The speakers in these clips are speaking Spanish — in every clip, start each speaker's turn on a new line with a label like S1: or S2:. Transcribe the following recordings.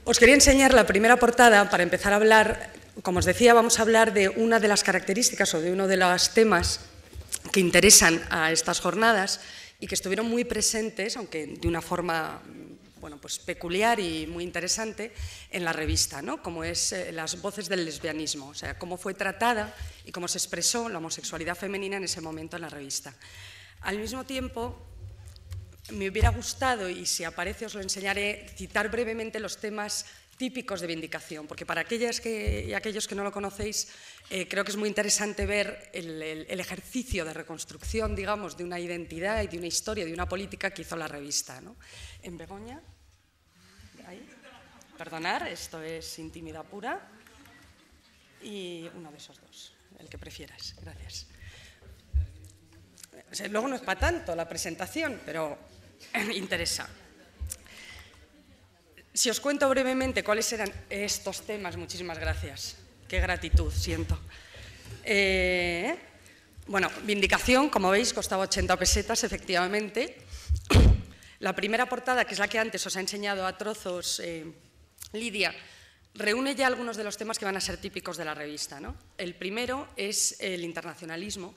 S1: Os quería enseñar la primera portada para empezar a hablar. Como os decía, vamos a hablar de una de las características o de uno de los temas que interesan a estas jornadas y que estuvieron muy presentes, aunque de una forma pues peculiar y muy interesante, en la revista, ¿no? Como es las voces del lesbianismo, o sea, cómo fue tratada y cómo se expresó la homosexualidad femenina en ese momento en la revista. Al mismo tiempo, me hubiera gustado, y si aparece os lo enseñaré, citar brevemente los temas típicos de Vindicación, porque para aquellas y aquellos que no lo conocéis, creo que es muy interesante ver el ejercicio de reconstrucción, digamos, de una identidad y de una historia, de una política que hizo la revista, ¿no? En Begoña, ahí, perdonar, esto es intimidad pura, y uno de esos dos, el que prefieras, gracias. O sea, luego no es para tanto la presentación, pero interesa. Si os cuento brevemente cuáles eran estos temas, muchísimas gracias. Qué gratitud siento. Bueno, Vindicación, como veis, costaba 80 pesetas, efectivamente. La primera portada, que es la que antes os ha enseñado a trozos Lidia, reúne ya algunos de los temas que van a ser típicos de la revista, ¿no? El primero es el internacionalismo.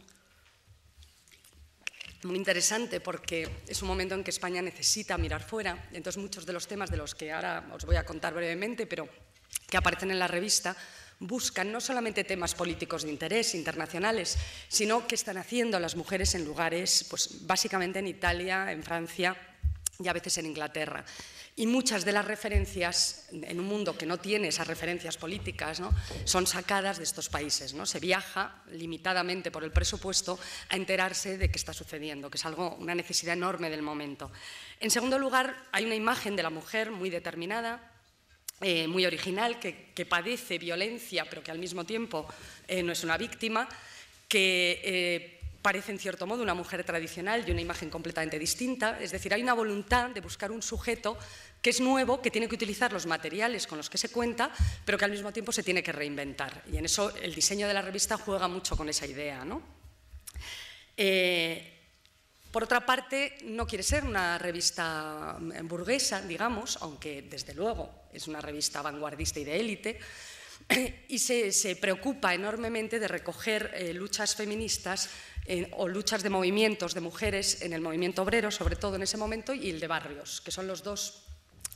S1: Muy interesante porque es un momento en que España necesita mirar fuera, entonces muchos de los temas de los que ahora os voy a contar brevemente, pero que aparecen en la revista, buscan no solamente temas políticos de interés internacionales, sino qué están haciendo las mujeres en lugares, pues básicamente en Italia, en Francia y a veces en Inglaterra. Y muchas de las referencias, en un mundo que no tiene esas referencias políticas, ¿no?, son sacadas de estos países, ¿no? Se viaja limitadamente por el presupuesto a enterarse de qué está sucediendo, que es una necesidad enorme del momento. En segundo lugar, hay una imagen de la mujer muy determinada, muy original, que padece violencia, pero que al mismo tiempo no es una víctima, que parece en cierto modo una mujer tradicional y una imagen completamente distinta. Es decir, hay una voluntad de buscar un sujeto que es nuevo, que tiene que utilizar los materiales con los que se cuenta, pero que al mismo tiempo se tiene que reinventar. Y en eso el diseño de la revista juega mucho con esa idea, ¿no? Por otra parte, no quiere ser una revista burguesa, digamos, aunque desde luego es una revista vanguardista y de élite, y se preocupa enormemente de recoger luchas feministas o luchas de movimientos de mujeres en el movimiento obrero, sobre todo en ese momento, y el de barrios, que son los dos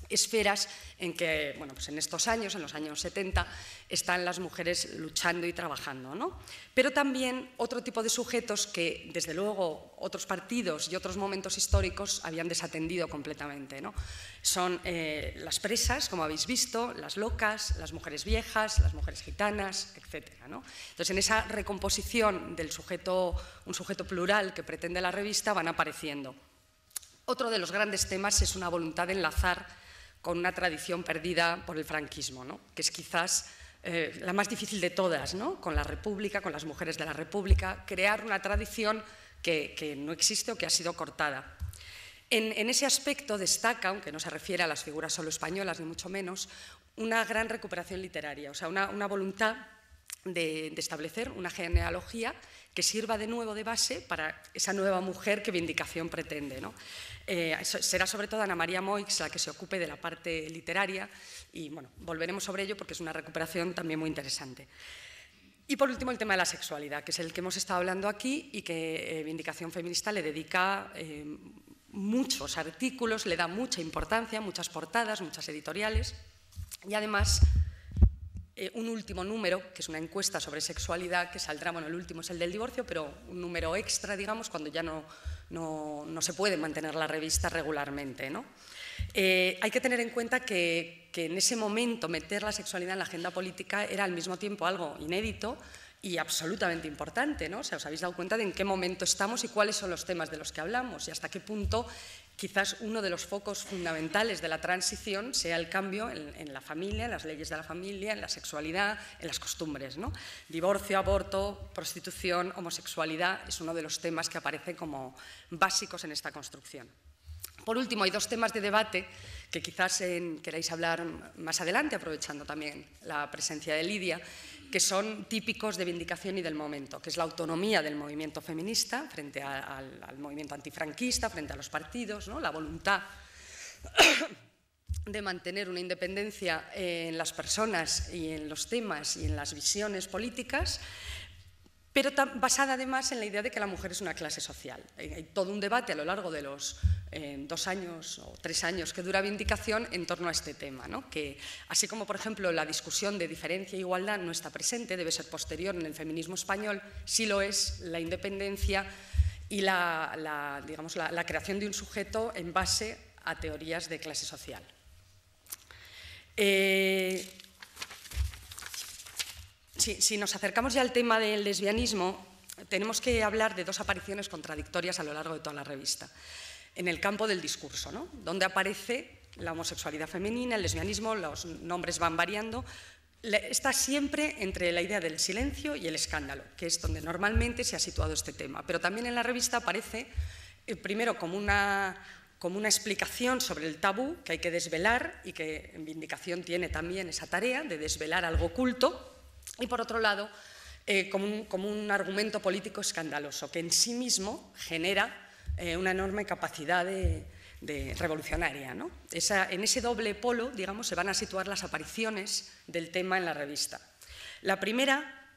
S1: esferas en que, bueno, pues en estos años, en los años 70, están las mujeres luchando y trabajando, ¿no? Pero también otro tipo de sujetos que, desde luego, otros partidos y otros momentos históricos habían desatendido completamente, ¿no? Son las presas, como habéis visto, las locas, las mujeres viejas, las mujeres gitanas, etcétera, ¿no? Entonces, en esa recomposición del sujeto, un sujeto plural que pretende la revista, van apareciendo. Otro de los grandes temas es una voluntad de enlazar con una tradición perdida por el franquismo, ¿no?, que es quizás la más difícil de todas, ¿no?, con la República, con las mujeres de la República, crear una tradición que no existe o que ha sido cortada. En ese aspecto destaca, aunque no se refiere a las figuras solo españolas, ni mucho menos, una gran recuperación literaria, o sea, una voluntad de establecer una genealogía que sirva de nuevo de base para esa nueva mujer que Vindicación pretende, ¿no? Será sobre todo Ana María Moix la que se ocupe de la parte literaria y, bueno, volveremos sobre ello porque es una recuperación también muy interesante. Y por último, el tema de la sexualidad, que es el que hemos estado hablando aquí y que Vindicación Feminista le dedica muchos artículos, le da mucha importancia, muchas portadas, muchas editoriales y además un último número, que es una encuesta sobre sexualidad, que saldrá, bueno, el último es el del divorcio, pero un número extra, digamos, cuando ya no se puede mantener la revista regularmente, ¿no? Hay que tener en cuenta que en ese momento meter la sexualidad en la agenda política era al mismo tiempo algo inédito y absolutamente importante, ¿no? O sea, os habéis dado cuenta de en qué momento estamos y cuáles son los temas de los que hablamos y hasta qué punto quizás uno de los focos fundamentales de la transición sea el cambio en la familia, en las leyes de la familia, en la sexualidad, en las costumbres, ¿no? Divorcio, aborto, prostitución, homosexualidad es uno de los temas que aparecen como básicos en esta construcción. Por último, hay dos temas de debate que quizás queráis hablar más adelante, aprovechando también la presencia de Lidia, que son típicos de Vindicación y del momento, que es la autonomía del movimiento feminista frente al movimiento antifranquista, frente a los partidos, ¿no?, la voluntad de mantener una independencia en las personas y en los temas y en las visiones políticas, pero basada además en la idea de que la mujer es una clase social. Hay todo un debate a lo largo de los 2 años o 3 años que dura Vindicación en torno a este tema, ¿no? Que así como, por ejemplo, la discusión de diferencia e igualdad no está presente, debe ser posterior en el feminismo español, sí lo es la independencia y la creación de un sujeto en base a teorías de clase social. Si nos acercamos ya al tema del lesbianismo, tenemos que hablar de 2 apariciones contradictorias a lo largo de toda la revista. En el campo del discurso, ¿no? Donde aparece la homosexualidad femenina, el lesbianismo, los nombres van variando, está siempre entre la idea del silencio y el escándalo, que es donde normalmente se ha situado este tema. Pero también en la revista aparece, primero como una explicación sobre el tabú que hay que desvelar y que en Vindicación tiene también esa tarea de desvelar algo oculto, y por otro lado, como un argumento político escandaloso, que en sí mismo genera una enorme capacidad revolucionaria, ¿no? En ese doble polo, digamos, se van a situar las apariciones del tema en la revista. La primera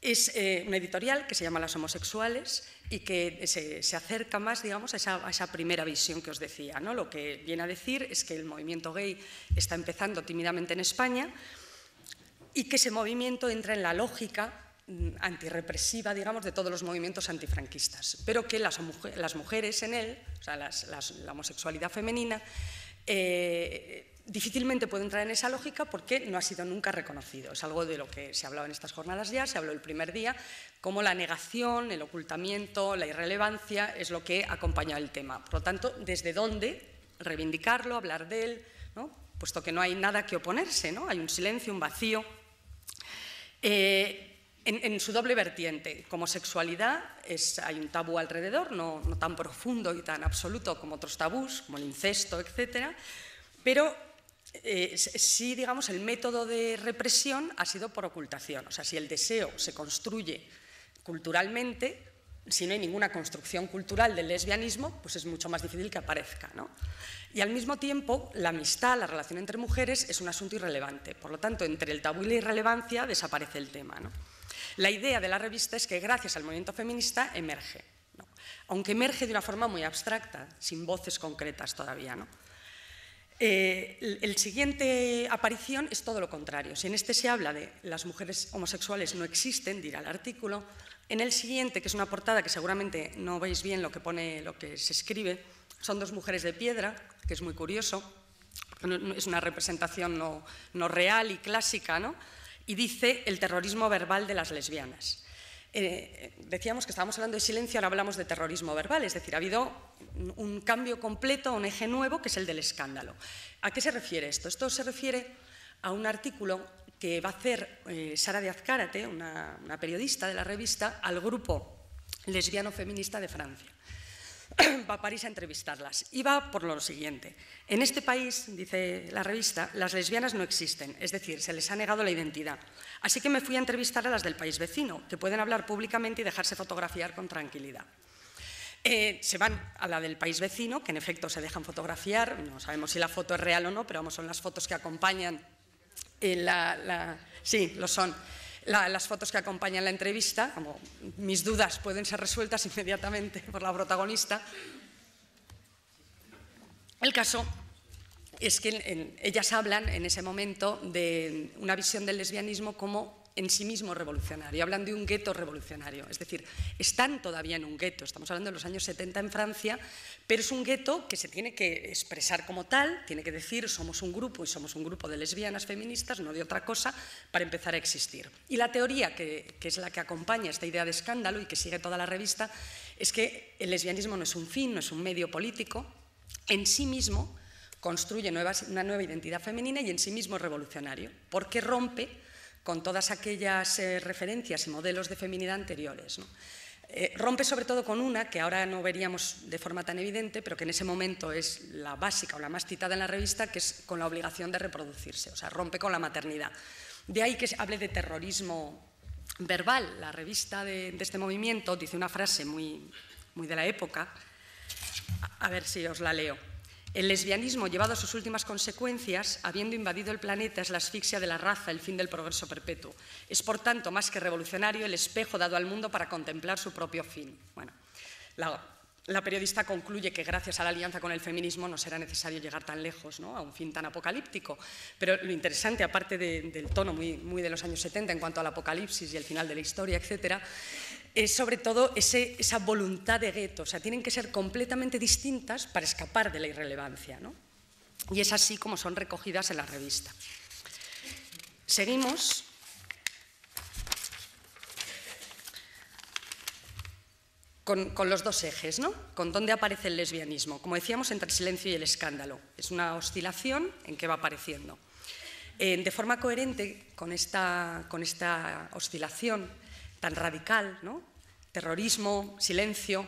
S1: es una editorial que se llama Las Homosexuales y que se acerca más, digamos, a esa primera visión que os decía, ¿no? Lo que viene a decir es que el movimiento gay está empezando tímidamente en España y que ese movimiento entra en la lógica antirrepresiva, digamos, de todos los movimientos antifranquistas, pero que las mujeres en él, o sea, la homosexualidad femenina, difícilmente puede entrar en esa lógica porque no ha sido nunca reconocido. Es algo de lo que se hablaba en estas jornadas ya, se habló el primer día, como la negación, el ocultamiento, la irrelevancia es lo que acompaña el tema. Por lo tanto, ¿desde dónde reivindicarlo, hablar de él, ¿no? Puesto que no hay nada que oponerse, ¿no? Hay un silencio, un vacío. En su doble vertiente, como sexualidad, hay un tabú alrededor, no tan profundo y tan absoluto como otros tabús, como el incesto, etc. Pero sí, digamos, el método de represión ha sido por ocultación. O sea, si el deseo se construye culturalmente, si no hay ninguna construcción cultural del lesbianismo, pues es mucho más difícil que aparezca, ¿no? Y al mismo tiempo, la amistad, la relación entre mujeres es un asunto irrelevante. Por lo tanto, entre el tabú y la irrelevancia desaparece el tema, ¿no? La idea de la revista es que gracias al movimiento feminista emerge, ¿no? Aunque emerge de una forma muy abstracta, sin voces concretas todavía, ¿no? El siguiente aparición es todo lo contrario. Si en este se habla de las mujeres homosexuales no existen, dirá el artículo, en el siguiente, que es una portada que seguramente no veis bien lo que se escribe, son 2 mujeres de piedra, que es muy curioso, porque es una representación no real y clásica, ¿no? Y dice el terrorismo verbal de las lesbianas. Decíamos que estábamos hablando de silencio, ahora hablamos de terrorismo verbal, es decir, ha habido un cambio completo, un eje nuevo, que es el del escándalo. ¿A qué se refiere esto? Esto se refiere a un artículo que va a hacer Sara de Azcárate, una periodista de la revista, al grupo lesbiano feminista de Francia. Va a París a entrevistarlas y va por lo siguiente. En este país, dice la revista, las lesbianas no existen, es decir, se les ha negado la identidad. Así que me fui a entrevistar a las del país vecino, que pueden hablar públicamente y dejarse fotografiar con tranquilidad. Se van a la del país vecino, que en efecto se dejan fotografiar, no sabemos si la foto es real o no, pero vamos, son las fotos que acompañan sí, lo son. Las fotos que acompañan la entrevista, como mis dudas pueden ser resueltas inmediatamente por la protagonista. El caso es que ellas hablan en ese momento de una visión del lesbianismo como en sí mismo revolucionario, hablan de un gueto revolucionario, es decir, están todavía en un gueto, estamos hablando de los años 70 en Francia, pero es un gueto que se tiene que expresar como tal, tiene que decir somos un grupo y somos un grupo de lesbianas feministas, no de otra cosa, para empezar a existir. Y la teoría que es la que acompaña esta idea de escándalo y que sigue toda la revista es que el lesbianismo no es un fin, no es un medio político, en sí mismo construye una nueva identidad femenina y en sí mismo es revolucionario, porque rompe con todas aquellas referencias y modelos de feminidad anteriores, ¿no? Rompe sobre todo con una que ahora no veríamos de forma tan evidente, pero que en ese momento es la básica o la más citada en la revista, que es con la obligación de reproducirse, o sea, rompe con la maternidad. De ahí que se hable de terrorismo verbal. La revista de este movimiento dice una frase muy de la época, a ver si os la leo. El lesbianismo, llevado a sus últimas consecuencias, habiendo invadido el planeta, es la asfixia de la raza, el fin del progreso perpetuo. Es, por tanto, más que revolucionario, el espejo dado al mundo para contemplar su propio fin. Bueno, la periodista concluye que gracias a la alianza con el feminismo no será necesario llegar tan lejos, ¿no?, a un fin tan apocalíptico. Pero lo interesante, aparte del tono muy de los años 70 en cuanto al apocalipsis y el final de la historia, etcétera, es sobre todo esa voluntad de gueto. O sea, tienen que ser completamente distintas para escapar de la irrelevancia, ¿no? Y es así como son recogidas en la revista. Seguimos. Con los dos ejes, ¿no? Con dónde aparece el lesbianismo. Como decíamos, entre el silencio y el escándalo. Es una oscilación en que va apareciendo. De forma coherente con esta oscilación tan radical, ¿no? Terrorismo, silencio,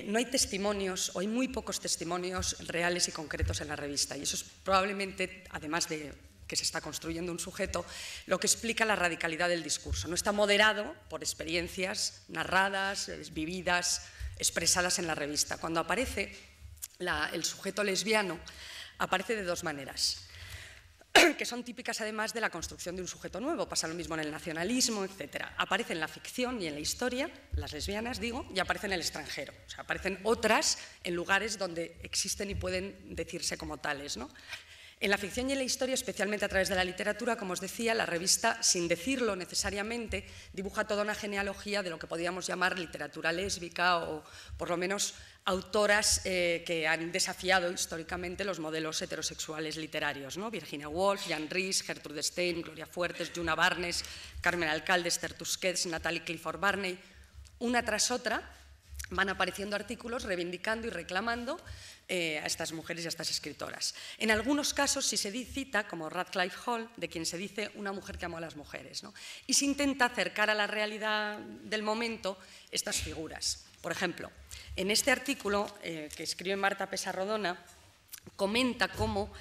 S1: no hay testimonios, o hay muy pocos testimonios reales y concretos en la revista. Y eso es probablemente, además de que se está construyendo un sujeto, lo que explica la radicalidad del discurso. No está moderado por experiencias narradas, vividas, expresadas en la revista. Cuando aparece el sujeto lesbiano, aparece de dos maneras, que son típicas además de la construcción de un sujeto nuevo. Pasa lo mismo en el nacionalismo, etc. Aparece en la ficción y en la historia, las lesbianas, digo, y aparece en el extranjero. O sea, aparecen otras en lugares donde existen y pueden decirse como tales, ¿no? En la ficción y en la historia, especialmente a través de la literatura, como os decía, la revista, sin decirlo necesariamente, dibuja toda una genealogía de lo que podríamos llamar literatura lésbica, o por lo menos autoras que han desafiado históricamente los modelos heterosexuales literarios, ¿no? Virginia Woolf, Jan Rhys, Gertrude Stein, Gloria Fuertes, Juna Barnes, Carmen Alcalde, Esther Tusquets, Natalie Clifford Barney. Una tras otra van apareciendo artículos reivindicando y reclamando a estas mujeres y a estas escritoras. En algunos casos sí se cita, como Radcliffe Hall, de quien se dice una mujer que amó a las mujeres, ¿no? Y se intenta acercar a la realidad del momento estas figuras. Por ejemplo, en este artículo que escribe Marta Pesarrodona, comenta cómo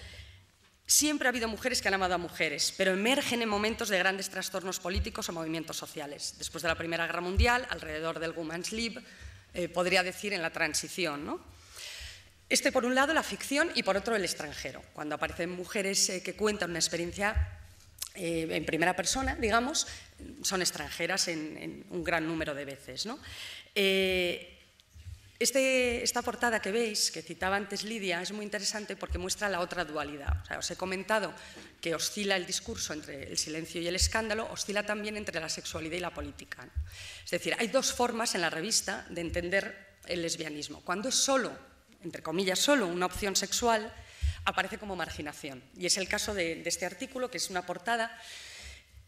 S1: siempre ha habido mujeres que han amado a mujeres, pero emergen en momentos de grandes trastornos políticos o movimientos sociales. Después de la Primera Guerra Mundial, alrededor del Women's Lib, podría decir en la transición, ¿no? Este, por un lado, la ficción, y por otro, el extranjero, cuando aparecen mujeres que cuentan una experiencia en primera persona, digamos, son extranjeras en un gran número de veces, ¿no? Esta portada que veis, que citaba antes Lidia, es muy interesante porque muestra la otra dualidad. O sea, os he comentado que oscila el discurso entre el silencio y el escándalo, oscila también entre la sexualidad y la política, ¿no? Es decir, hay dos formas en la revista de entender el lesbianismo. Cuando es solo, entre comillas, solo una opción sexual, aparece como marginación. Y es el caso de este artículo, que es una portada,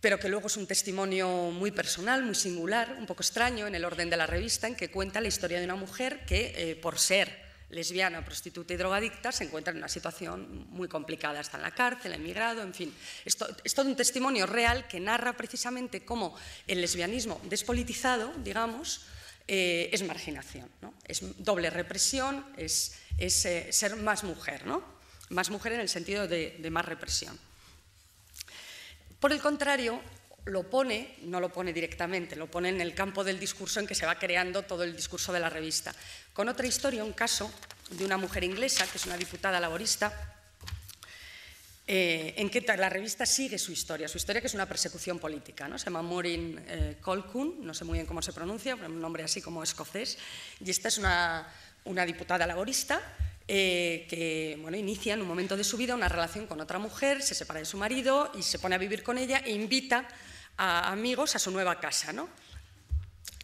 S1: pero que luego es un testimonio muy personal, muy singular, un poco extraño en el orden de la revista, en que cuenta la historia de una mujer que, por ser lesbiana, prostituta y drogadicta, se encuentra en una situación muy complicada. Está en la cárcel, ha emigrado, en fin. Es todo un testimonio real que narra precisamente cómo el lesbianismo despolitizado, digamos, es marginación, ¿no? Es doble represión, es ser más mujer, ¿no? Más mujer en el sentido de más represión. Por el contrario, no lo pone directamente, lo pone en el campo del discurso en que se va creando todo el discurso de la revista. Con otra historia, un caso de una mujer inglesa, que es una diputada laborista, en que la revista sigue su historia que es una persecución política, ¿no? Se llama Maureen Colquhoun, no sé muy bien cómo se pronuncia, pero un nombre así como escocés, y esta es una diputada laborista que, bueno, inicia en un momento de su vida una relación con otra mujer, se separa de su marido y se pone a vivir con ella e invita a amigos a su nueva casa, ¿no?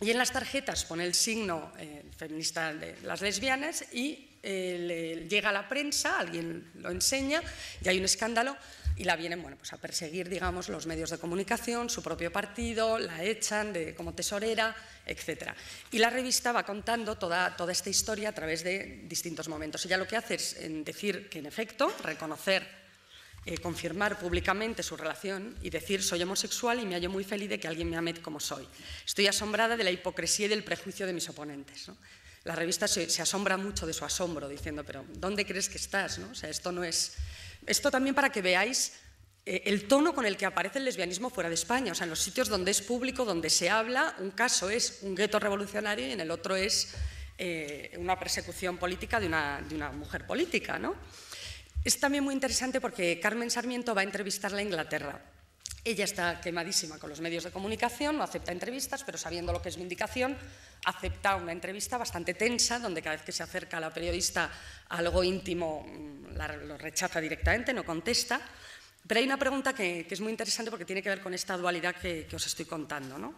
S1: Y en las tarjetas pone el signo feminista de las lesbianas y le llega a la prensa, alguien lo enseña y hay un escándalo y la vienen, bueno, pues a perseguir, digamos, los medios de comunicación, su propio partido, la echan como tesorera, etc. Y la revista va contando toda esta historia a través de distintos momentos. Ella lo que hace es decir que, en efecto, reconocer, confirmar públicamente su relación y decir: soy homosexual y me hallo muy feliz de que alguien me ame como soy. Estoy asombrada de la hipocresía y del prejuicio de mis oponentes, ¿no? La revista se asombra mucho de su asombro, diciendo: pero ¿dónde crees que estás, ¿no? O sea, esto no es... Esto también para que veáis el tono con el que aparece el lesbianismo fuera de España. O sea, en los sitios donde es público, donde se habla, un caso es un gueto revolucionario y en el otro es una persecución política de una mujer política, ¿no? Es también muy interesante porque Carmen Sarmiento va a entrevistarla a Inglaterra. Ella está quemadísima con los medios de comunicación, no acepta entrevistas, pero sabiendo lo que es vindicación, acepta una entrevista bastante tensa, donde cada vez que se acerca a la periodista a algo íntimo lo rechaza directamente, no contesta. Pero hay una pregunta que es muy interesante porque tiene que ver con esta dualidad que os estoy contando, ¿no?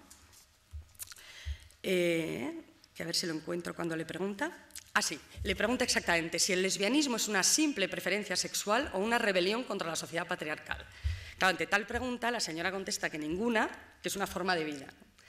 S1: Que a ver si lo encuentro cuando le pregunta. Ah, sí, le pregunta exactamente si el lesbianismo es una simple preferencia sexual o una rebelión contra la sociedad patriarcal. Claro, ante tal pregunta, la señora contesta que ninguna, que es una forma de vida.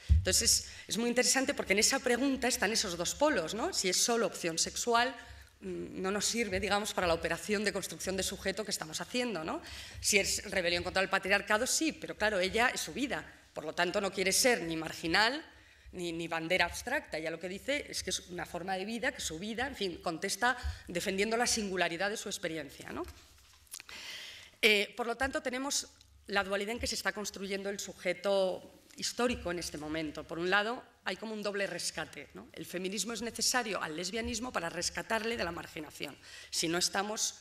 S1: Entonces, es muy interesante porque en esa pregunta están esos dos polos, ¿no? Si es solo opción sexual, no nos sirve, digamos, para la operación de construcción de sujeto que estamos haciendo, ¿no? Si es rebelión contra el patriarcado, sí, pero claro, ella es su vida, por lo tanto no quiere ser ni marginal, ni bandera abstracta. Ella lo que dice es que es una forma de vida, que su vida, en fin, contesta defendiendo la singularidad de su experiencia, ¿no? Por lo tanto, tenemos la dualidad en que se está construyendo el sujeto histórico en este momento. Por un lado, hay como un doble rescate, ¿no? El feminismo es necesario al lesbianismo para rescatarle de la marginación. Si no estamos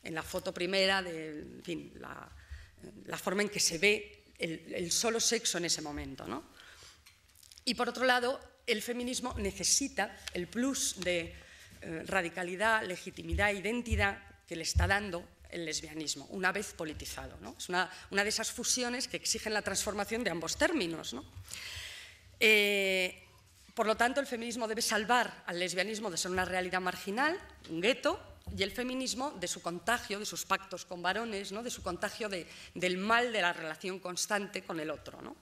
S1: en la foto primera de, en fin, la forma en que se ve el solo sexo en ese momento, ¿no? Y por otro lado, el feminismo necesita el plus de radicalidad, legitimidad e identidad que le está dando el lesbianismo, una vez politizado, ¿no? Es una de esas fusiones que exigen la transformación de ambos términos, ¿no? Por lo tanto, el feminismo debe salvar al lesbianismo de ser una realidad marginal, un gueto, y el feminismo de su contagio, de sus pactos con varones, ¿no? De su contagio del mal de la relación constante con el otro, ¿no?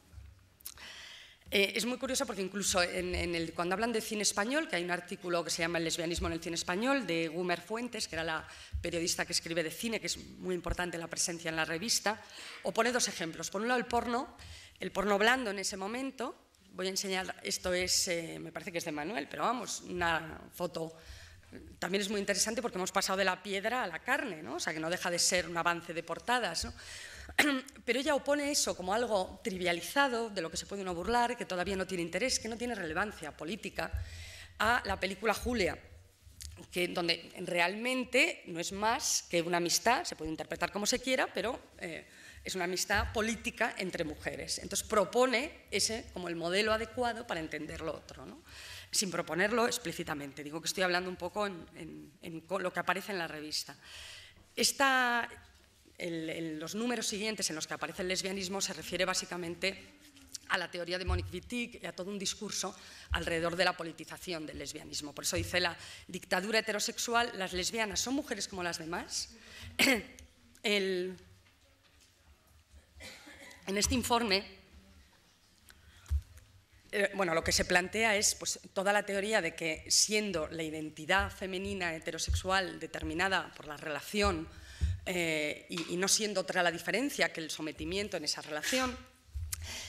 S1: Es muy curioso porque incluso cuando hablan de cine español, que hay un artículo que se llama El lesbianismo en el cine español, de Gumer Fuentes, que era la periodista que escribe de cine, que es muy importante la presencia en la revista, o pone dos ejemplos. Por un lado, el porno blando en ese momento. Voy a enseñar, esto es, me parece que es de Manuel, pero vamos, una foto. También es muy interesante porque hemos pasado de la piedra a la carne, ¿no? O sea, que no deja de ser un avance de portadas, ¿no? Pero ella opone eso como algo trivializado, de lo que se puede uno burlar, que todavía no tiene interés, que no tiene relevancia política, a la película Julia, donde realmente no es más que una amistad, se puede interpretar como se quiera, pero es una amistad política entre mujeres. Entonces propone ese como el modelo adecuado para entender lo otro, ¿no? Sin proponerlo explícitamente. Digo que estoy hablando un poco en lo que aparece en la revista. Los números siguientes en los que aparece el lesbianismo se refiere básicamente a la teoría de Monique Wittig y a todo un discurso alrededor de la politización del lesbianismo. Por eso dice la dictadura heterosexual, las lesbianas son mujeres como las demás. En este informe, bueno, lo que se plantea es pues, toda la teoría de que siendo la identidad femenina heterosexual determinada por la relación y no siendo otra la diferencia que el sometimiento en esa relación,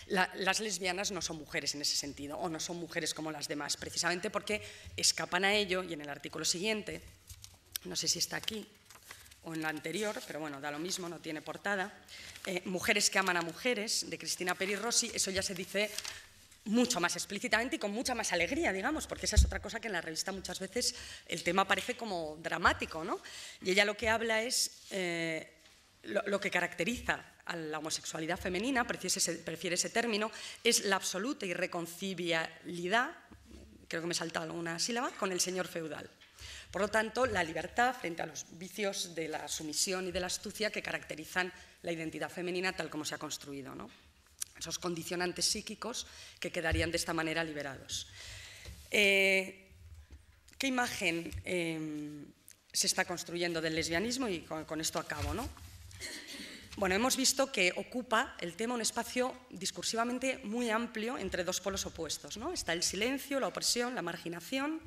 S1: las lesbianas no son mujeres en ese sentido, o no son mujeres como las demás, precisamente porque escapan a ello, y en el artículo siguiente, no sé si está aquí o en la anterior, pero bueno, da lo mismo, no tiene portada, Mujeres que aman a mujeres, de Cristina Peri Rossi, eso ya se dice mucho más explícitamente y con mucha más alegría, digamos, porque esa es otra cosa que en la revista muchas veces el tema parece como dramático, ¿no? Y ella lo que habla es lo que caracteriza a la homosexualidad femenina, prefiere ese término, es la absoluta irreconciliabilidad, creo que me he saltado alguna sílaba, con el señor feudal. Por lo tanto, la libertad frente a los vicios de la sumisión y de la astucia que caracterizan la identidad femenina tal como se ha construido, ¿no? Esos condicionantes psíquicos que quedarían de esta manera liberados. ¿Qué imagen se está construyendo del lesbianismo? Y con esto acabo, ¿no? Bueno, hemos visto que ocupa el tema un espacio discursivamente muy amplio entre dos polos opuestos, ¿no? Está el silencio, la opresión, la marginación.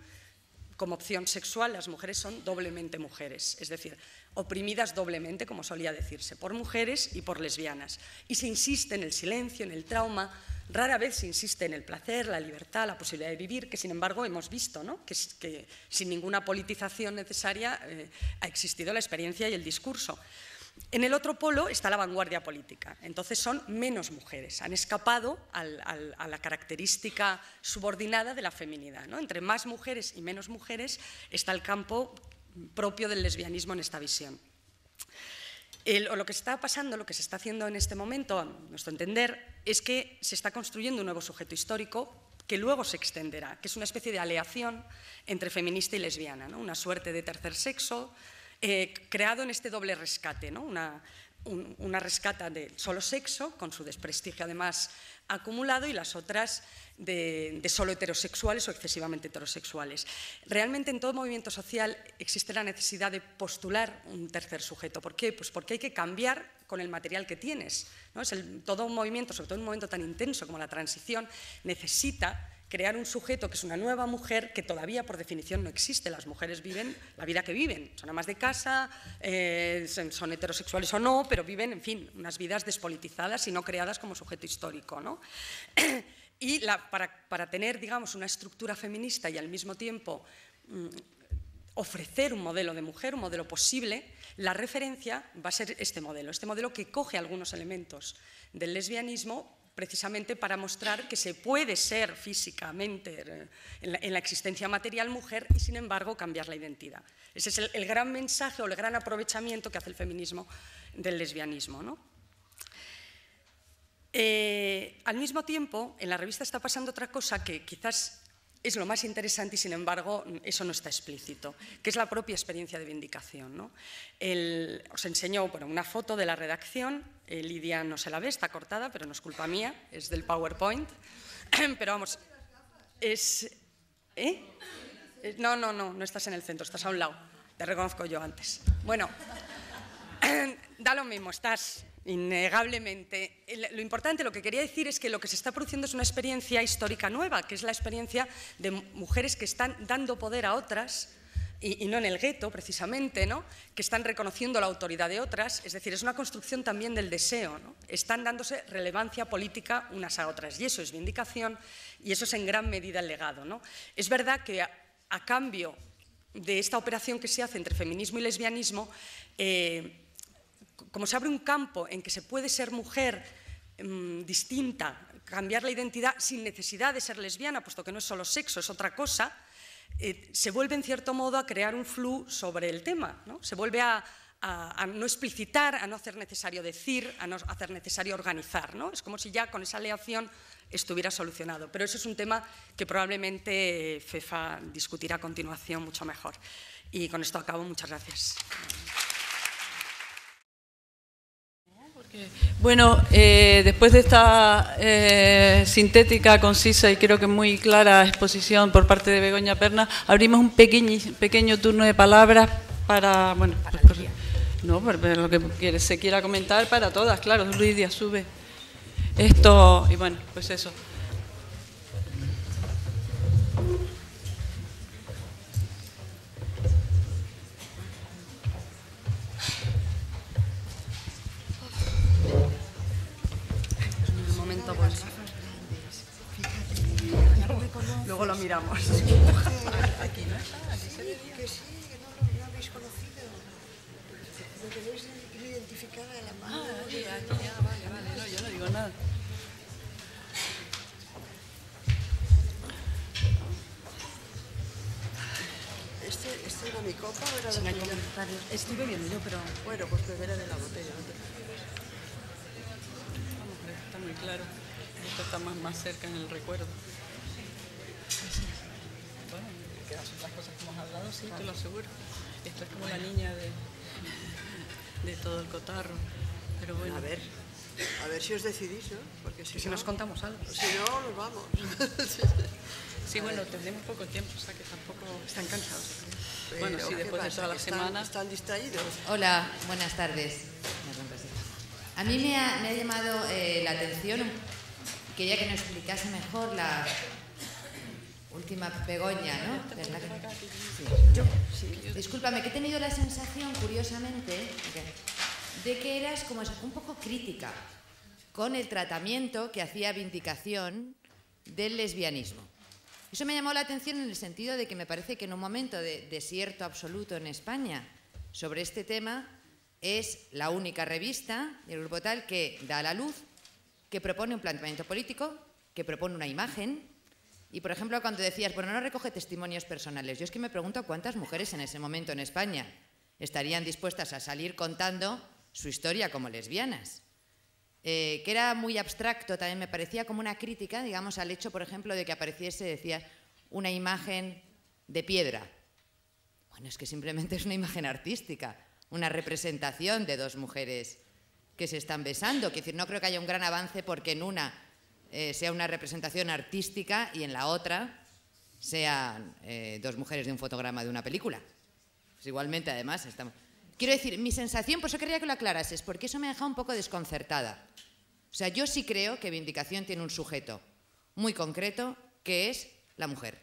S1: Como opción sexual, las mujeres son doblemente mujeres, es decir, oprimidas doblemente, como solía decirse, por mujeres y por lesbianas. Y se insiste en el silencio, en el trauma, rara vez se insiste en el placer, la libertad, la posibilidad de vivir, que sin embargo hemos visto, ¿no? que sin ninguna politización necesaria ha existido la experiencia y el discurso. En el otro polo está la vanguardia política, entonces son menos mujeres, han escapado a la característica subordinada de la feminidad, ¿no? Entre más mujeres y menos mujeres está el campo propio del lesbianismo en esta visión. Lo que está pasando, lo que se está haciendo en este momento, a nuestro entender, es que se está construyendo un nuevo sujeto histórico que luego se extenderá, que es una especie de aleación entre feminista y lesbiana, ¿no? Una suerte de tercer sexo, creado en este doble rescate, ¿no? Una rescata de solo sexo, con su desprestigio además acumulado, y las otras de solo heterosexuales o excesivamente heterosexuales. Realmente en todo movimiento social existe la necesidad de postular un tercer sujeto. ¿Por qué? Pues porque hay que cambiar con el material que tienes, ¿no? Todo un movimiento, sobre todo en un momento tan intenso como la transición, necesita crear un sujeto que es una nueva mujer que todavía por definición no existe. Las mujeres viven la vida que viven, son amas de casa, son heterosexuales o no, pero viven, en fin, unas vidas despolitizadas y no creadas como sujeto histórico, ¿no? Y para tener, digamos, una estructura feminista y al mismo tiempo ofrecer un modelo de mujer, un modelo posible, la referencia va a ser este modelo que coge algunos elementos del lesbianismo precisamente para mostrar que se puede ser físicamente en la existencia material mujer y sin embargo cambiar la identidad. Ese es el gran mensaje o el gran aprovechamiento que hace el feminismo del lesbianismo, ¿no? Al mismo tiempo, en la revista está pasando otra cosa que quizás es lo más interesante y sin embargo eso no está explícito, que es la propia experiencia de vindicación, ¿no? Os enseño una foto de la redacción. Lidia no se la ve, está cortada, pero no es culpa mía, es del PowerPoint. Pero vamos, es... No estás en el centro, estás a un lado. Te reconozco yo antes. Bueno, da lo mismo, estás innegablemente. Lo importante, lo que quería decir es que lo que se está produciendo es una experiencia histórica nueva, que es la experiencia de mujeres que están dando poder a otras, y no en el gueto, precisamente, ¿no? Que están reconociendo la autoridad de otras, es decir, es una construcción también del deseo, ¿no? Están dándose relevancia política unas a otras, y eso es vindicación, y eso es en gran medida el legado, ¿no? Es verdad que a cambio de esta operación que se hace entre feminismo y lesbianismo, como se abre un campo en que se puede ser mujer distinta, cambiar la identidad sin necesidad de ser lesbiana, puesto que no es solo sexo, es otra cosa, se vuelve en cierto modo a crear un flu sobre el tema, ¿no? Se vuelve a no explicitar, a no hacer necesario decir, a no hacer necesario organizar, ¿no? Es como si ya con esa aleación estuviera solucionado, pero eso es un tema que probablemente FEFA discutirá a continuación mucho mejor. Y con esto acabo, muchas gracias.
S2: Bueno, después de esta sintética, concisa y creo que muy clara exposición por parte de Begoña Perna, abrimos un pequeño turno de palabras para, bueno, para lo que se quiera comentar para todas, claro. Luis Díaz sube esto y bueno, pues eso.
S1: Luego lo miramos.
S3: Aquí no está, aquí se ve bien. Que sí, que no lo habéis conocido. Lo tenéis identificada de la mano.
S2: Vale, no, yo no digo nada.
S3: ¿Este era mi copa o era de la tuya?
S1: Estoy bebiendo yo, pero...
S3: Bueno, pues beberé de la botella.
S2: Vamos, está muy claro. Esto está más cerca en el recuerdo. Bueno, que las otras cosas que hemos hablado, sí, te lo aseguro. Esto es como la niña de todo el cotarro. Pero bueno.
S3: A ver si os decidís, ¿no? Porque si
S1: nos contamos algo.
S3: Si no, nos vamos.
S2: Sí, bueno, tenemos poco tiempo, o sea que tampoco
S1: están cansados.
S2: Bueno, sí, después de toda la semana.
S3: ¿Están distraídos?
S4: Hola, buenas tardes. A mí me ha llamado la atención, quería que nos explicase mejor la última Begoña, ¿no? ¿Verdad que... Sí. Discúlpame, que he tenido la sensación, curiosamente, de que eras como un poco crítica con el tratamiento que hacía Vindicación del lesbianismo. Eso me llamó la atención en el sentido de que me parece que en un momento de desierto absoluto en España sobre este tema, es la única revista del grupo tal que da a la luz, que propone un planteamiento político, que propone una imagen. Y, por ejemplo, cuando decías, bueno, no recoge testimonios personales, yo es que me pregunto cuántas mujeres en ese momento en España estarían dispuestas a salir contando su historia como lesbianas. Que era muy abstracto, también me parecía como una crítica, digamos, al hecho, por ejemplo, de que apareciese, decía, una imagen de piedra. Bueno, es que simplemente es una imagen artística, una representación de dos mujeres que se están besando. Es decir, no creo que haya un gran avance porque en una sea una representación artística y en la otra sean dos mujeres de un fotograma de una película. Pues igualmente, además, estamos... Quiero decir, mi sensación, por eso quería que lo aclarases, porque eso me ha dejado un poco desconcertada. O sea, yo sí creo que Vindicación tiene un sujeto muy concreto, que es la mujer.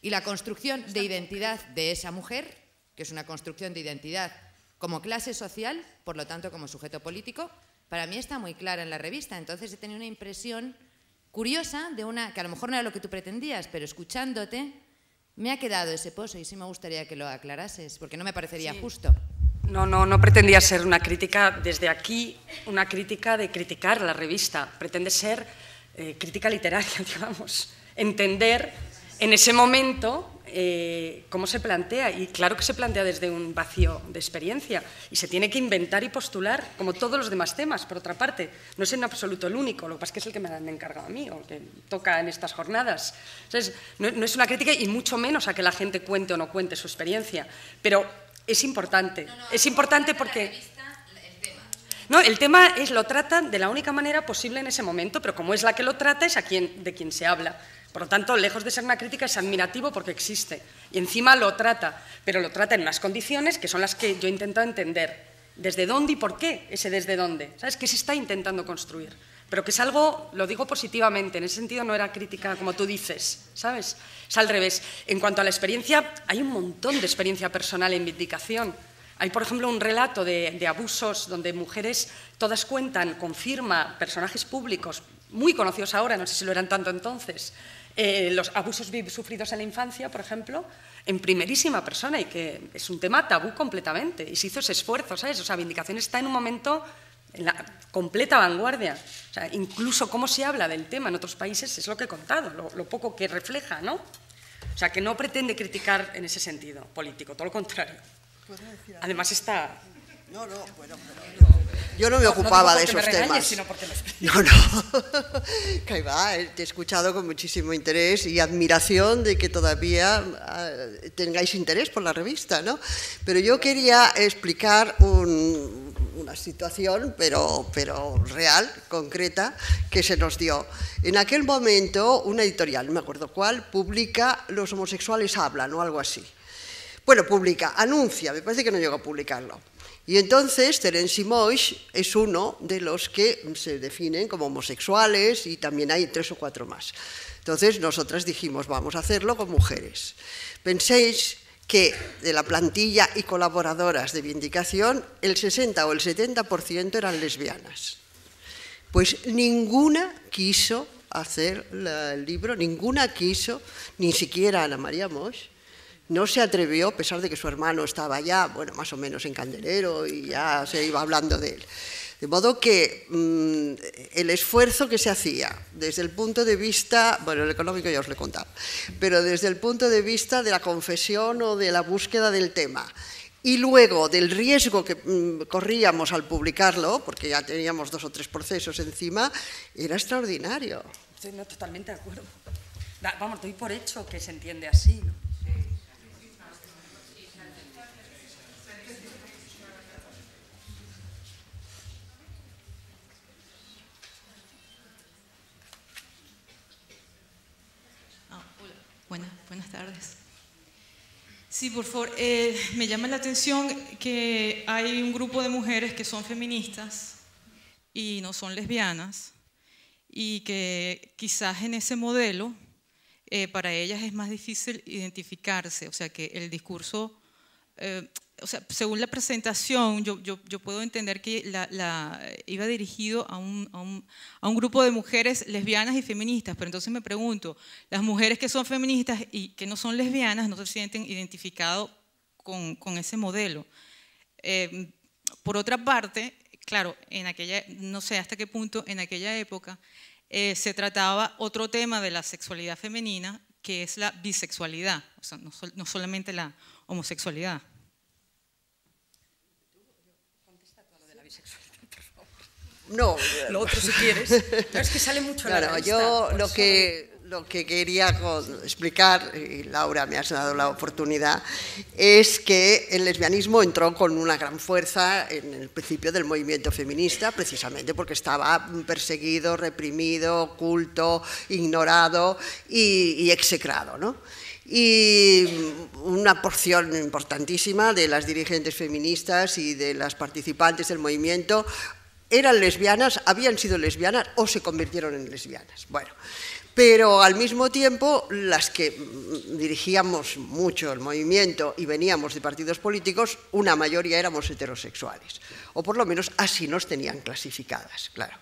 S4: Y la construcción de identidad de esa mujer, que es una construcción de identidad como clase social, por lo tanto como sujeto político, para mí está muy clara en la revista. Entonces he tenido una impresión curiosa de una, que a lo mejor no era lo que tú pretendías, pero escuchándote me ha quedado ese pozo y sí me gustaría que lo aclarases, porque no me parecería justo.
S1: No pretendía ser una crítica desde aquí, una crítica de criticar la revista. Pretende ser crítica literaria, digamos. Entender en ese momento cómo se plantea. Y claro que se plantea desde un vacío de experiencia. Y se tiene que inventar y postular, como todos los demás temas, por otra parte. No es en absoluto el único, lo que pasa es que es el que me han encargado a mí, o el que toca en estas jornadas. Entonces, no es una crítica y mucho menos a que la gente cuente o no cuente su experiencia. Pero es importante. Es importante porque... No, el tema lo tratan de la única manera posible en ese momento, pero como es la que lo trata, es de quien se habla. Por lo tanto, lejos de ser una crítica, es admirativo porque existe. Y encima lo trata, pero lo trata en unas condiciones que son las que yo he intentado entender. ¿Desde dónde y por qué ese desde dónde? ¿Sabes? ¿Qué se está intentando construir? Pero que es algo, lo digo positivamente, en ese sentido no era crítica como tú dices, ¿sabes? Es al revés. En cuanto a la experiencia, hay un montón de experiencia personal en Vindicación. Hay, por ejemplo, un relato de abusos donde mujeres todas cuentan, confirma, personajes públicos, muy conocidos ahora, no sé si lo eran tanto entonces, los abusos sufridos en la infancia, por ejemplo, en primerísima persona, y que es un tema tabú completamente, y se hizo ese esfuerzo, ¿sabes? O sea, Vindicación está en un momento en la completa vanguardia. O sea, incluso cómo se habla del tema en otros países es lo que he contado, lo poco que refleja, ¿no? O sea, que no pretende criticar en ese sentido político, todo lo contrario. Además está...
S3: Bueno, yo no me ocupaba de esos temas.
S1: Sino porque
S3: No. Que va, te he escuchado con muchísimo interés y admiración de que todavía tengáis interés por la revista, ¿no? Pero yo quería explicar una situación, pero real, concreta, que se nos dio. En aquel momento, una editorial, no me acuerdo cuál, publica Los homosexuales hablan o algo así. Bueno, publica, anuncia, me parece que no llegó a publicarlo. Y entonces Terence Moix es uno de los que se definen como homosexuales y también hay 3 o 4 más. Entonces nosotras dijimos, vamos a hacerlo con mujeres. Penséis que de la plantilla y colaboradoras de Vindicación, el 60 o el 70% eran lesbianas. Pues ninguna quiso hacer el libro, ninguna quiso, ni siquiera Ana María Moix. No se atrevió, a pesar de que su hermano estaba ya, bueno, más o menos en candelero y ya se iba hablando de él. De modo que el esfuerzo que se hacía desde el punto de vista, bueno, el económico ya os lo he contado, pero desde el punto de vista de la confesión o de la búsqueda del tema, y luego del riesgo que corríamos al publicarlo, porque ya teníamos 2 o 3 procesos encima, era extraordinario.
S1: Estoy totalmente de acuerdo. Vamos, doy por hecho que se entiende así, ¿no?
S5: Buenas tardes. Sí, por favor, me llama la atención que hay un grupo de mujeres que son feministas y no son lesbianas y que quizás en ese modelo para ellas es más difícil identificarse, o sea que el discurso, o sea, según la presentación yo puedo entender que iba dirigido a un grupo de mujeres lesbianas y feministas, pero entonces me pregunto, las mujeres que son feministas y que no son lesbianas no se sienten identificadas con ese modelo. por otra parte, claro, no sé hasta qué punto en aquella época se trataba otro tema de la sexualidad femenina, que es la bisexualidad, o sea, no solamente la homosexualidad.
S3: No,
S1: lo otro si quieres. Pero es que sale mucho en la
S3: claro,
S1: revista.
S3: yo lo que quería explicar, y Laura me has dado la oportunidad, es que el lesbianismo entró con una gran fuerza en el principio del movimiento feminista, precisamente porque estaba perseguido, reprimido, oculto, ignorado y execrado, ¿no? Y una porción importantísima de las dirigentes feministas y de las participantes del movimiento eran lesbianas, habían sido lesbianas o se convirtieron en lesbianas. Bueno, pero al mismo tiempo las que dirigíamos mucho el movimiento y veníamos de partidos políticos, una mayoría éramos heterosexuales, o por lo menos así nos tenían clasificadas, claro.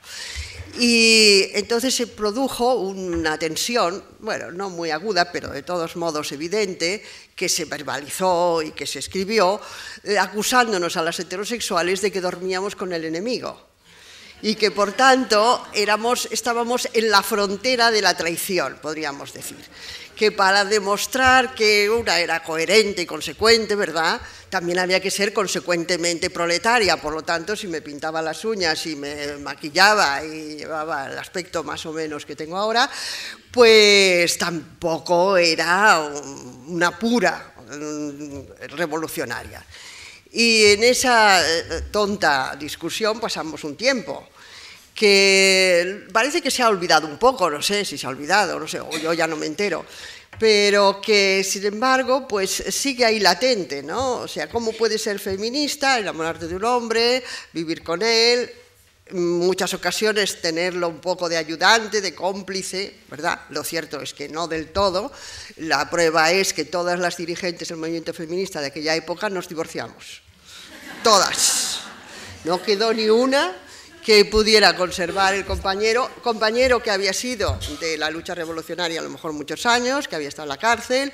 S3: Y entonces se produjo una tensión, bueno, no muy aguda, pero de todos modos evidente, que se verbalizó y que se escribió, acusándonos a las heterosexuales de que dormíamos con el enemigo. Y que, por tanto, estábamos en la frontera de la traición, podríamos decir. Que para demostrar que una era coherente y consecuente, ¿verdad?, también había que ser consecuentemente proletaria. Por lo tanto, si me pintaba las uñas y me maquillaba y llevaba el aspecto más o menos que tengo ahora, pues tampoco era una pura revolucionaria. Y en esa tonta discusión pasamos un tiempo que parece que se ha olvidado un poco, no sé si se ha olvidado, no sé, o yo ya no me entero, pero que, sin embargo, pues sigue ahí latente, ¿no? O sea, ¿cómo puede ser feminista, enamorarte de un hombre, vivir con él, en muchas ocasiones tenerlo un poco de ayudante, de cómplice, ¿verdad? Lo cierto es que no del todo. La prueba es que todas las dirigentes del movimiento feminista de aquella época nos divorciamos. Todas. No quedó ni una que pudiera conservar el compañero que había sido de la lucha revolucionaria a lo mejor muchos años, que había estado en la cárcel,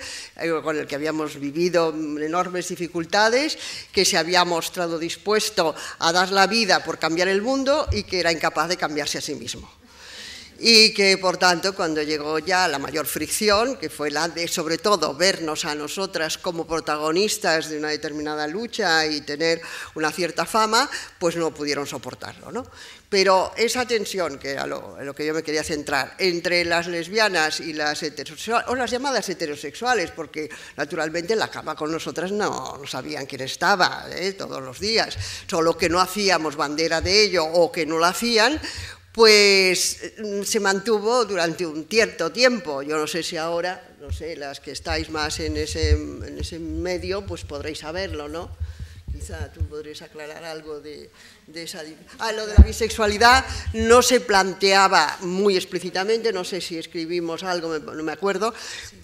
S3: con el que habíamos vivido enormes dificultades, que se había mostrado dispuesto a dar la vida por cambiar el mundo y que era incapaz de cambiarse a sí mismo. Y que, por tanto, cuando llegó ya la mayor fricción, que fue la de, sobre todo, vernos a nosotras como protagonistas de una determinada lucha y tener una cierta fama, pues no pudieron soportarlo, ¿no? Pero esa tensión, que era lo que yo me quería centrar, entre las lesbianas y las heterosexuales, o las llamadas heterosexuales, porque naturalmente en la cama con nosotras no sabían quién estaba, todos los días, solo que no hacíamos bandera de ello o que no lo hacían, pues se mantuvo durante un cierto tiempo. Yo no sé si ahora, no sé, las que estáis más en ese medio, pues podréis saberlo, ¿no? Quizá tú podrías aclarar algo de esa... lo de la bisexualidad no se planteaba muy explícitamente, no sé si escribimos algo, no me acuerdo,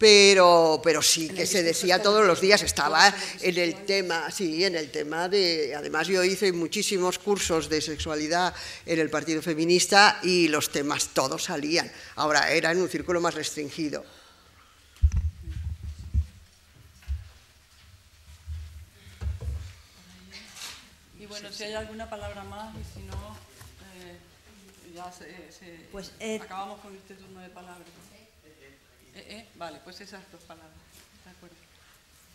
S3: pero sí que se decía todos los días, estaba en el tema, sí, en el tema de... Además yo hice muchísimos cursos de sexualidad en el Partido Feminista y los temas todos salían. Ahora era en un círculo más restringido.
S2: Bueno, si hay alguna palabra más y si no, ya pues, acabamos con este turno de palabras. Vale, pues esas dos palabras. De acuerdo.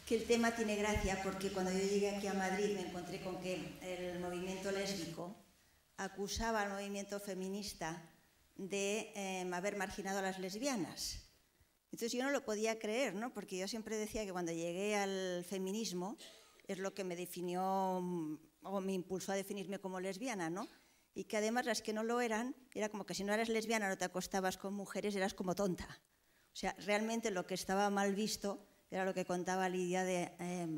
S6: Que el tema tiene gracia porque cuando yo llegué aquí a Madrid me encontré con que el movimiento lésbico acusaba al movimiento feminista de haber marginado a las lesbianas. Entonces yo no lo podía creer, ¿no? Porque yo siempre decía que cuando llegué al feminismo es lo que me definió o me impulsó a definirme como lesbiana, ¿no? Y que además las que no lo eran, era como que si no eras lesbiana no te acostabas con mujeres, eras como tonta. O sea, realmente lo que estaba mal visto era lo que contaba Lidia de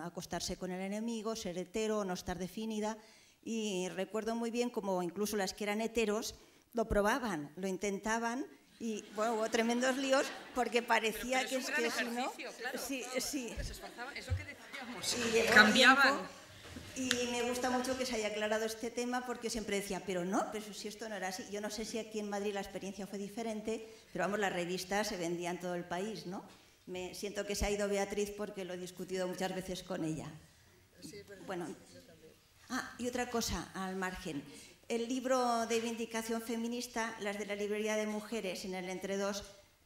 S6: acostarse con el enemigo, ser hetero, no estar definida. Y recuerdo muy bien como incluso las que eran heteros lo probaban, lo intentaban y bueno, hubo tremendos líos porque parecía
S1: pero
S6: que si no...
S1: Claro.
S6: Sí.
S1: Se esforzaban, eso que decíamos,
S6: cambiaban. Y me gusta mucho que se haya aclarado este tema porque siempre decía, pero si esto no era así. Yo no sé si aquí en Madrid la experiencia fue diferente, pero vamos, las revistas se vendían en todo el país, ¿no? Me siento que se ha ido Beatriz porque lo he discutido muchas veces con ella. Bueno, Ah, y otra cosa al margen. El libro de Vindicación Feminista, las de la Librería de Mujeres en el Entre Dos,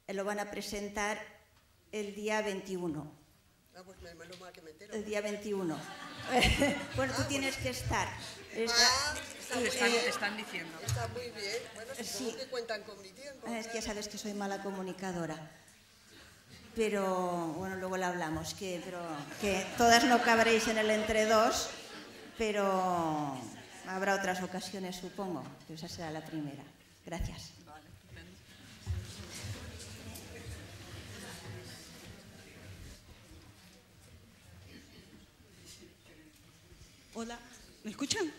S6: lo van a presentar el día 21.
S3: Ah, pues menos mal que me entero.
S6: El día 21. Bueno, tú tienes que estar.
S1: Están diciendo.
S3: Está muy bien. Bueno, supongo
S6: Sí.
S3: que cuentan con mi tiempo.
S6: Es que ya sabes que soy mala comunicadora. Pero, bueno, luego lo hablamos, que todas no cabréis en el Entre Dos, pero habrá otras ocasiones, supongo, que esa será la primera. Gracias.
S7: Hola, ¿me escuchan?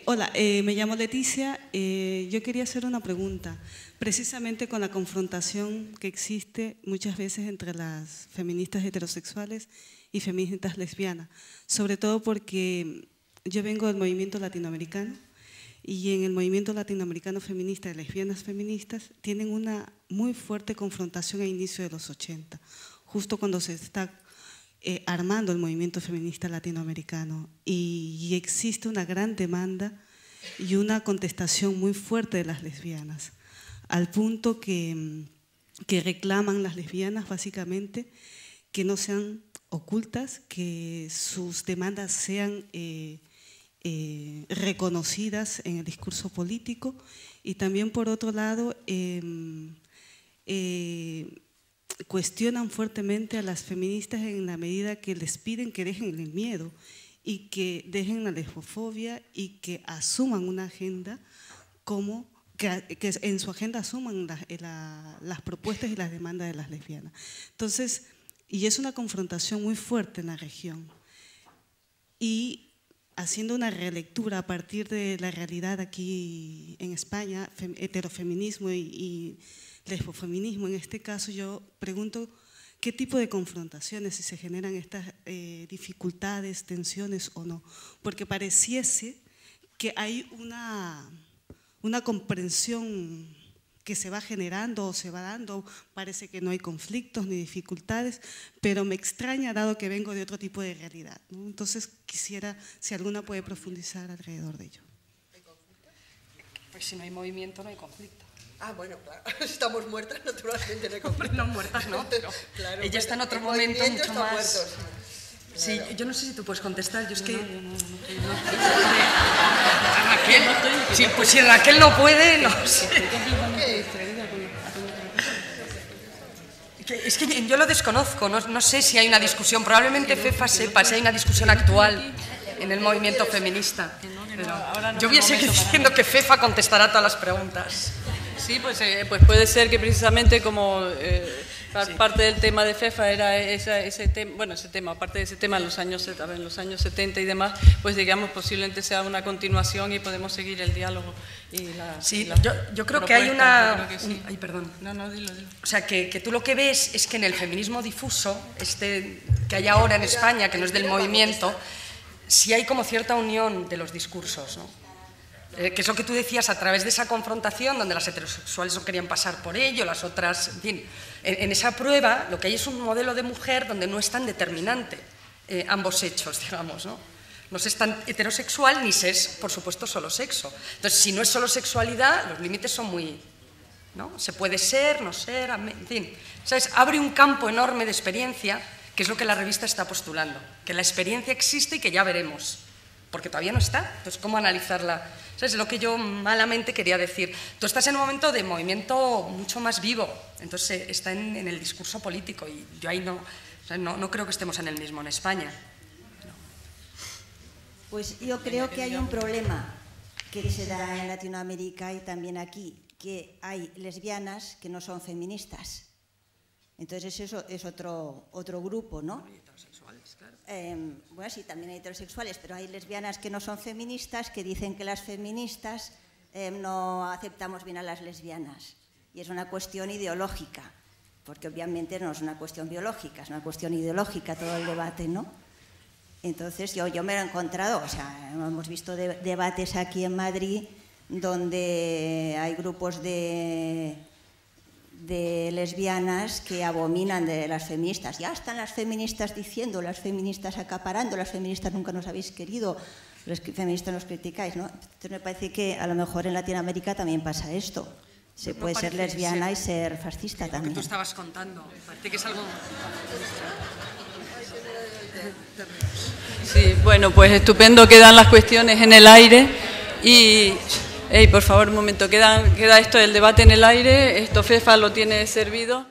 S7: Hola, me llamo Leticia. Yo quería hacer una pregunta, precisamente con la confrontación que existe muchas veces entre las feministas heterosexuales y feministas lesbianas, sobre todo porque yo vengo del movimiento latinoamericano y en el movimiento latinoamericano feminista de lesbianas feministas tienen una muy fuerte confrontación a inicio de los 80, justo cuando se está armando el movimiento feminista latinoamericano y existe una gran demanda y una contestación muy fuerte de las lesbianas, al punto que reclaman las lesbianas básicamente que no sean ocultas, que sus demandas sean reconocidas en el discurso político y también por otro lado cuestionan fuertemente a las feministas en la medida que les piden que dejen el miedo y que dejen la lesbofobia y que asuman una agenda como que en su agenda asuman las propuestas y las demandas de las lesbianas. Entonces, y es una confrontación muy fuerte en la región. Y haciendo una relectura a partir de la realidad aquí en España, heterofeminismo y lesbofeminismo, en este caso yo pregunto qué tipo de confrontaciones, si se generan estas dificultades, tensiones o no, porque pareciese que hay una comprensión que se va generando o se va dando, parece que no hay conflictos ni dificultades, pero me extraña dado que vengo de otro tipo de realidad, ¿no? Entonces quisiera si alguna puede profundizar alrededor de ello.
S1: Pues si no hay movimiento no hay conflicto.
S3: Ah, bueno, claro, estamos muertas, naturalmente no hay conflicto.
S1: No, muertas no, pero
S3: claro,
S1: ella está en otro
S3: el
S1: momento
S3: movimiento
S1: mucho
S3: está
S1: más…
S3: muerto, sí.
S1: Sí, yo no sé si tú puedes contestar, yo es que…
S2: No.
S1: Raquel, sí, pues si Raquel no puede, no sé. Es que yo lo desconozco, no sé si hay una discusión, probablemente FEFA sepa si hay una discusión actual en el movimiento feminista. Pero yo voy a seguir diciendo que FEFA contestará todas las preguntas.
S2: Sí, pues puede ser que precisamente como parte del tema de FEFA era ese tema, aparte de ese tema en los años 70 y demás, pues digamos posiblemente sea una continuación y podemos seguir el diálogo.
S1: Yo creo que hay una…
S2: Sí.
S1: Ay, perdón.
S2: No, dilo.
S1: O sea, que tú lo que ves es que en el feminismo difuso, que hay ahora en España, que no es del movimiento, sí hay como cierta unión de los discursos, ¿no? Que es lo que tú decías, a través de esa confrontación donde las heterosexuales no querían pasar por ello, las otras, en fin, en esa prueba lo que hay es un modelo de mujer donde no es tan determinante ambos hechos, digamos, ¿no? No se es tan heterosexual ni se es, por supuesto, solo sexo. Entonces, si no es solo sexualidad, los límites son muy… ¿no? Se puede ser, no ser, en fin. ¿Sabes? Abre un campo enorme de experiencia, que es lo que la revista está postulando, que la experiencia existe y que ya veremos, porque todavía no está. Entonces, ¿cómo analizarla? ¿Sabes? Es lo que yo malamente quería decir. Tú estás en un momento de movimiento mucho más vivo, entonces está en el discurso político y yo ahí no creo que estemos en el mismo en España. No.
S6: Pues yo creo que hay un problema que se da en Latinoamérica y también aquí, que hay lesbianas que no son feministas. Entonces eso es otro grupo, ¿no? Bueno, sí, también hay heterosexuales, pero hay lesbianas que no son feministas, que dicen que las feministas no aceptamos bien a las lesbianas. Y es una cuestión ideológica, porque obviamente no es una cuestión biológica, es una cuestión ideológica todo el debate, ¿no? Entonces yo me lo he encontrado, o sea, hemos visto debates aquí en Madrid donde hay grupos de de lesbianas que abominan de las feministas. Ya están las feministas diciendo, las feministas acaparando, las feministas nunca nos habéis querido, los feministas nos criticáis, ¿no? Entonces me parece que a lo mejor en Latinoamérica también pasa esto. Se puede ser lesbiana y ser fascista también.
S1: Lo que tú estabas contando, parece que es algo...
S2: Sí, bueno, pues estupendo, quedan las cuestiones en el aire y... por favor, un momento, queda esto del debate en el aire, esto FEFA lo tiene servido.